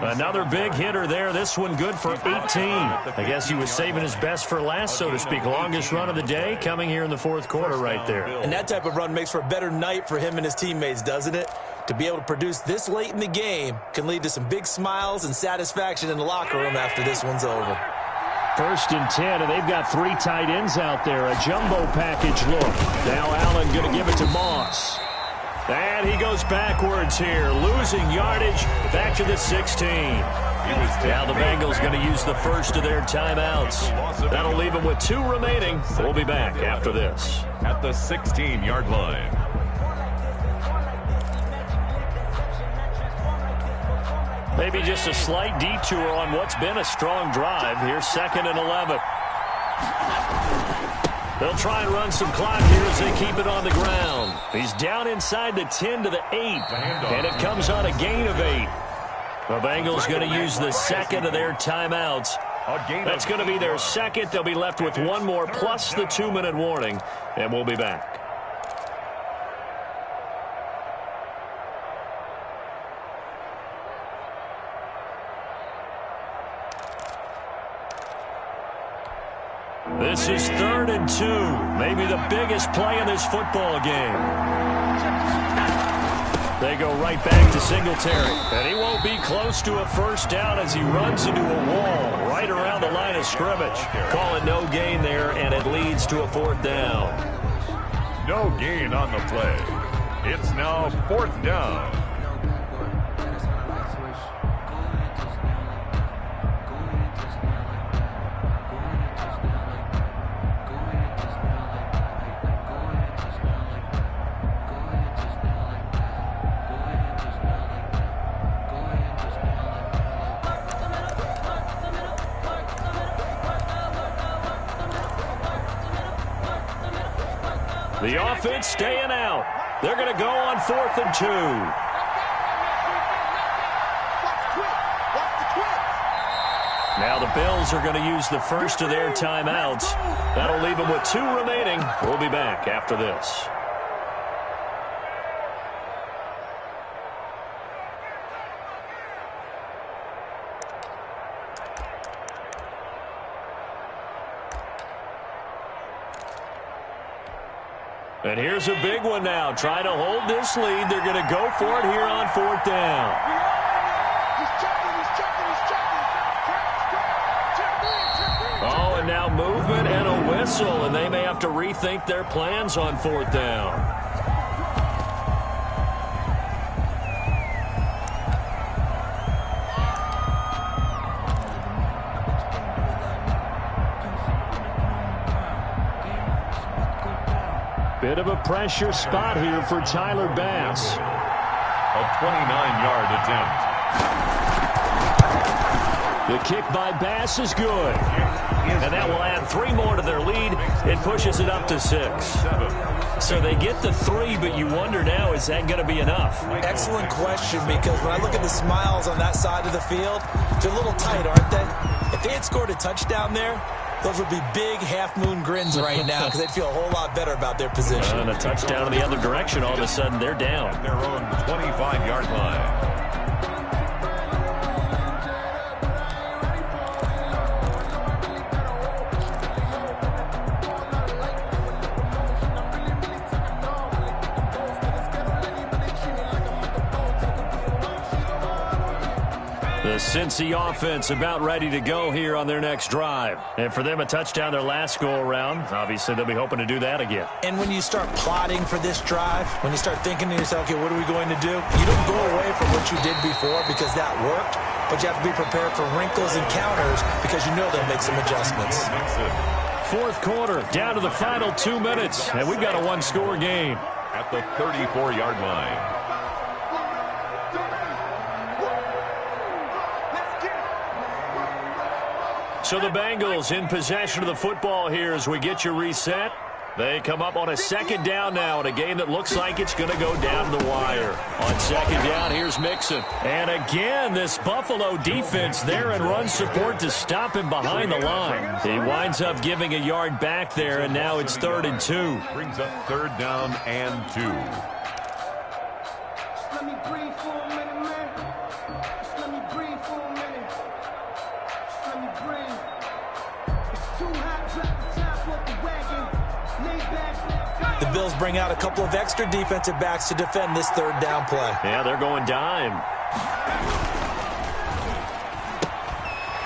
Another big hitter there. This one good for 18. I guess he was saving his best for last, so to speak. Longest run of the day coming here in the 4th quarter right there. And that type of run makes for a better night for him and his teammates, doesn't it? To be able to produce this late in the game can lead to some big smiles and satisfaction in the locker room after this one's over. 1st and 10, and they've got 3 tight ends out there. A jumbo package look. Now Allen going to give it to Moss. And he goes backwards here, losing yardage back to the 16. Now the Bengals going to use the first of their timeouts. That'll leave them with 2 remaining. We'll be back after this. At the 16-yard line. Maybe just a slight detour on what's been a strong drive. Here's 2nd and 11. They'll try and run some clock here as they keep it on the ground. He's down inside the 10 to the 8, and it comes on a gain of 8. The Bengals going to use the 2nd of their timeouts. That's going to be their 2nd. They'll be left with 1 more plus the 2-minute warning, and we'll be back. This is 3rd and 2, maybe the biggest play in this football game. They go right back to Singletary, and he won't be close to a first down as he runs into a wall right around the line of scrimmage. Call it no gain there, and it leads to a 4th down. No gain on the play. It's now 4th down. The offense staying out. They're going to go on 4th and 2. Now the Bills are going to use the first of their timeouts. That'll leave them with 2 remaining. We'll be back after this. And here's a big one now. Trying to hold this lead. They're going to go for it here on 4th down. Oh, and now movement and a whistle, and they may have to rethink their plans on 4th down. Bit of a pressure spot here for Tyler Bass. A 29-yard attempt. The kick by Bass is good. And that will add 3 more to their lead. It pushes it up to 6. So they get the 3, but you wonder now, is that going to be enough? Excellent question, because when I look at the smiles on that side of the field, they're a little tight, aren't they? If they had scored a touchdown there, those would be big half-moon grins right now because they'd feel a whole lot better about their position. And a touchdown in the other direction, all of a sudden they're down. At their own 25-yard line. The Cincy offense about ready to go here on their next drive. And for them, a touchdown their last go-around. Obviously, they'll be hoping to do that again. And when you start plotting for this drive, when you start thinking to yourself, okay, what are we going to do? You don't go away from what you did before because that worked, but you have to be prepared for wrinkles and counters because you know they'll make some adjustments. 4th quarter, down to the final 2 minutes, and we've got a 1-score game. At the 34-yard line. So the Bengals in possession of the football here as we get you reset. They come up on a 2nd down now in a game that looks like it's going to go down to the wire. On 2nd down, here's Mixon. And again, this Buffalo defense there in run support to stop him behind the line. He winds up giving a yard back there, and now it's 3rd and 2. Brings up 3rd down and 2. The Bills bring out a couple of extra defensive backs to defend this 3rd down play. Yeah, they're going dime.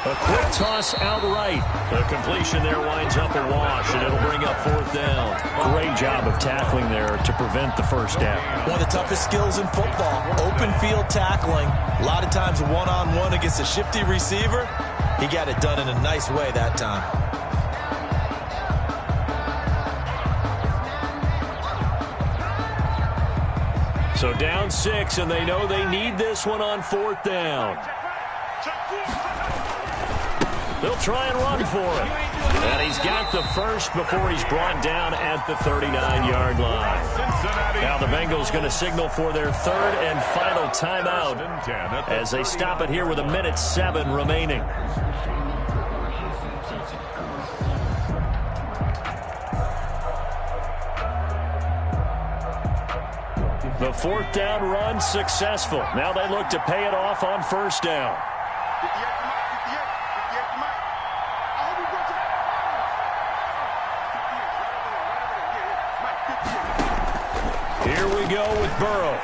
A quick toss outright. The completion there winds up a wash, and it'll bring up 4th down. Great job of tackling there to prevent the first down. One of the toughest skills in football, open field tackling. A lot of times one-on-one against a shifty receiver. He got it done in a nice way that time. So down 6, and they know they need this one on 4th down. They'll try and run for it. And he's got the first before he's brought down at the 39-yard line. Now the Bengals going to signal for their 3rd and final timeout as they stop it here with 1:07 remaining. The 4th down run successful. Now they look to pay it off on 1st down. Here we go with Burrow.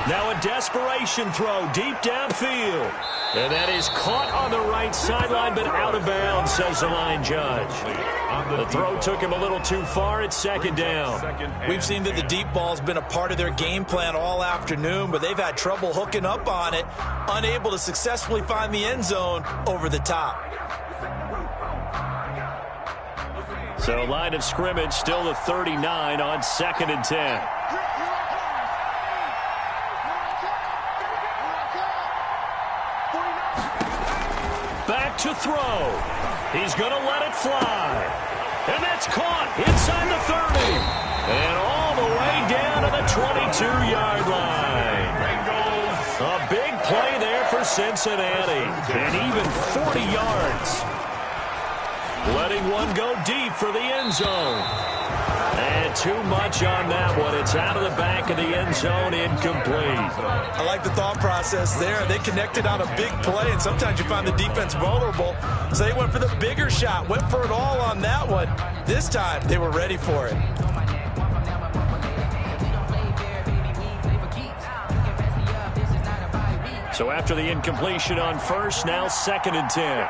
Now a desperation throw deep downfield. And that is caught on the right sideline, but out of bounds, says the line judge. The throw took him a little too far. It's second down. We've seen that the deep ball's been a part of their game plan all afternoon, but they've had trouble hooking up on it, unable to successfully find the end zone over the top. So line of scrimmage still the 39 on 2nd and 10. Back to throw. He's going to let it fly. And that's caught inside the 30. And all the way down to the 22-yard line. A big play there for Cincinnati. And even 40 yards. Letting one go deep for the end zone. And too much on that one. It's out of the back of the end zone, incomplete. I like the thought process there. They connected on a big play, and sometimes you find the defense vulnerable. So they went for the bigger shot, went for it all on that one. This time, they were ready for it. So after the incompletion on first, now 2nd and 10.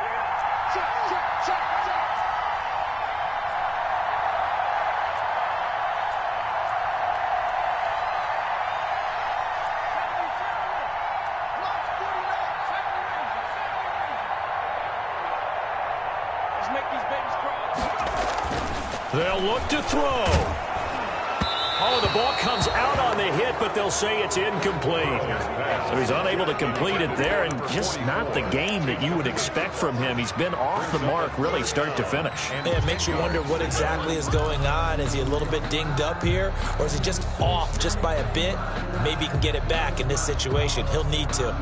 They'll look to throw. Oh, the ball comes out on the hit, but they'll say it's incomplete. So he's unable to complete it there, and just not the game that you would expect from him. He's been off the mark really start to finish. Yeah, it makes you wonder what exactly is going on. Is he a little bit dinged up here, or is he just off just by a bit? Maybe he can get it back in this situation. He'll need to.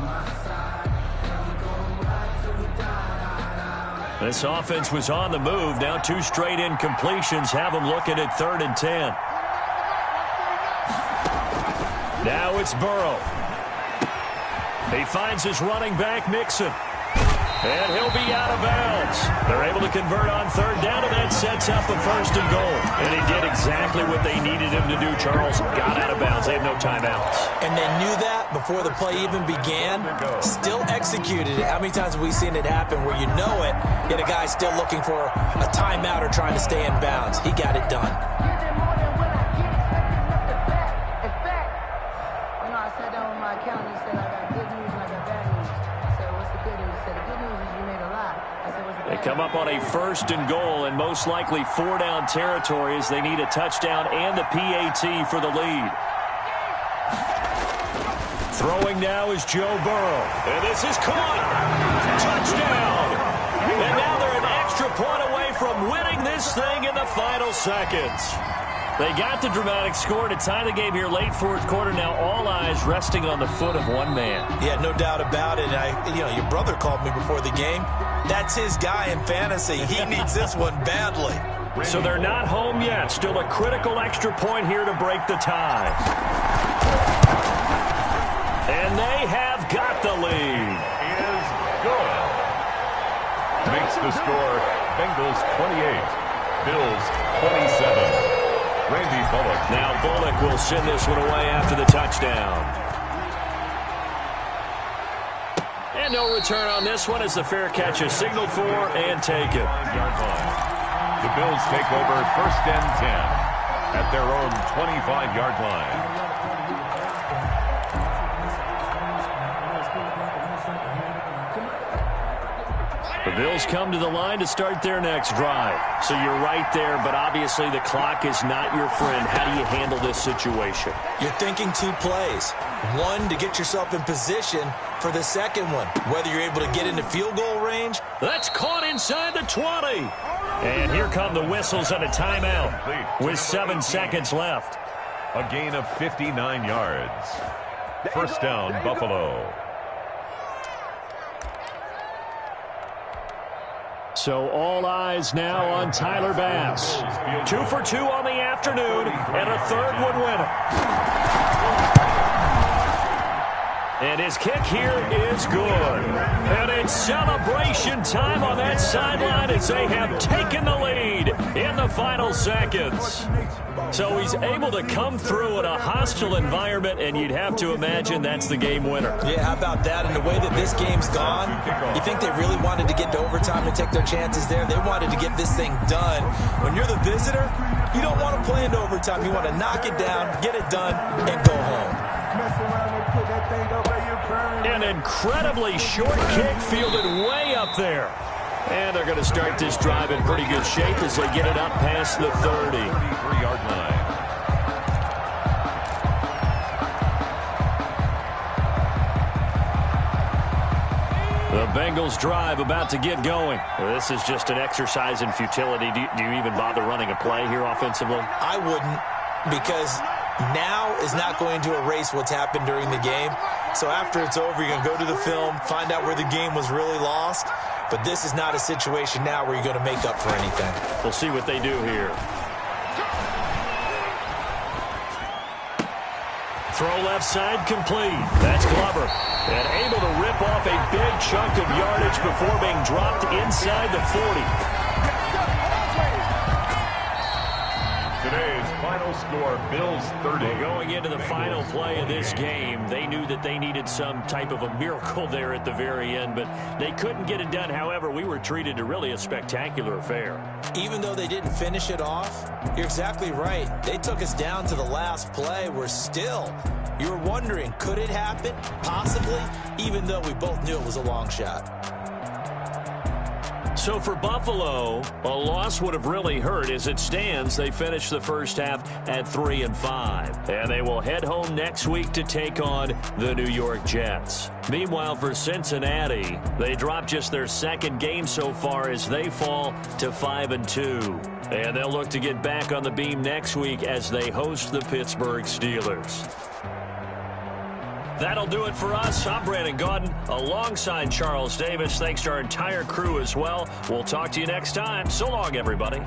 This offense was on the move. Now 2 straight incompletions have them looking at 3rd and 10. Now it's Burrow. He finds his running back, Mixon. And he'll be out of bounds. They're able to convert on 3rd down, and that sets up a 1st and goal. And he did exactly what they needed him to do, Charles. Got out of bounds. They have no timeouts. And they knew that before the play even began. Still executed it. How many times have we seen it happen where you know it, yet a guy's still looking for a timeout or trying to stay in bounds? He got it done. They come up on a 1st and goal, and most likely 4-down territory as they need a touchdown and the PAT for the lead. Throwing now is Joe Burrow. And this is caught. Touchdown. And now they're an extra point away from winning this thing in the final seconds. They got the dramatic score to tie the game here late 4th quarter. Now all eyes resting on the foot of one man. Yeah, no doubt about it. Your brother called me before the game. That's his guy in fantasy. He needs this one badly. So they're not home yet. Still a critical extra point here to break the tie. And they have got the lead. Is good. Makes the score Bengals 28, Bills 27. Randy Bullock. Now Bullock will send this one away after the touchdown. And no return on this one as the fair catch is signaled for and taken. The Bills take over 1st and 10 at their own 25-yard line. The Bills come to the line to start their next drive. So you're right there, but obviously the clock is not your friend. How do you handle this situation? You're thinking 2 plays. One, to get yourself in position for the second one. Whether you're able to get into field goal range. That's caught inside the 20. And here come the whistles and a timeout with 7 seconds left. A gain of 59 yards. 1st down, Buffalo. So all eyes now on Tyler Bass. 2 for 2 on the afternoon, and a 3rd one winner. And his kick here is good. And it's celebration time on that sideline as they have taken the lead in the final seconds. So he's able to come through in a hostile environment, and you'd have to imagine that's the game winner. Yeah, how about that? And the way that this game's gone, you think they really wanted to get to overtime and take their chances there? They wanted to get this thing done. When you're the visitor, you don't want to play into overtime. You want to knock it down, get it done, and go home. An incredibly short kick fielded way up there. And they're going to start this drive in pretty good shape as they get it up past the 33-yard line. The Bengals drive about to get going. Well, this is just an exercise in futility. Do you even bother running a play here offensively? I wouldn't, because now is not going to erase what's happened during the game. So after it's over, you're going to go to the film, find out where the game was really lost. But this is not a situation now where you're going to make up for anything. We'll see what they do here. Throw left side complete. That's Glover. And able to rip off a big chunk of yardage before being dropped inside the 40. Today's final score, Bills 30. Well, going into the final play of this game, they knew that they needed some type of a miracle there at the very end, but they couldn't get it done. However, we were treated to really a spectacular affair. Even though they didn't finish it off, you're exactly right. They took us down to the last play. We're still, you were wondering, could it happen? Possibly, even though we both knew it was a long shot. So for Buffalo, a loss would have really hurt. As it stands, they finished the first half at 3-5. And they will head home next week to take on the New York Jets. Meanwhile, for Cincinnati, they dropped just their second game so far as they fall to 5-2. And they'll look to get back on the beam next week as they host the Pittsburgh Steelers. That'll do it for us. I'm Brandon Gaudin alongside Charles Davis. Thanks to our entire crew as well. We'll talk to you next time. So long, everybody.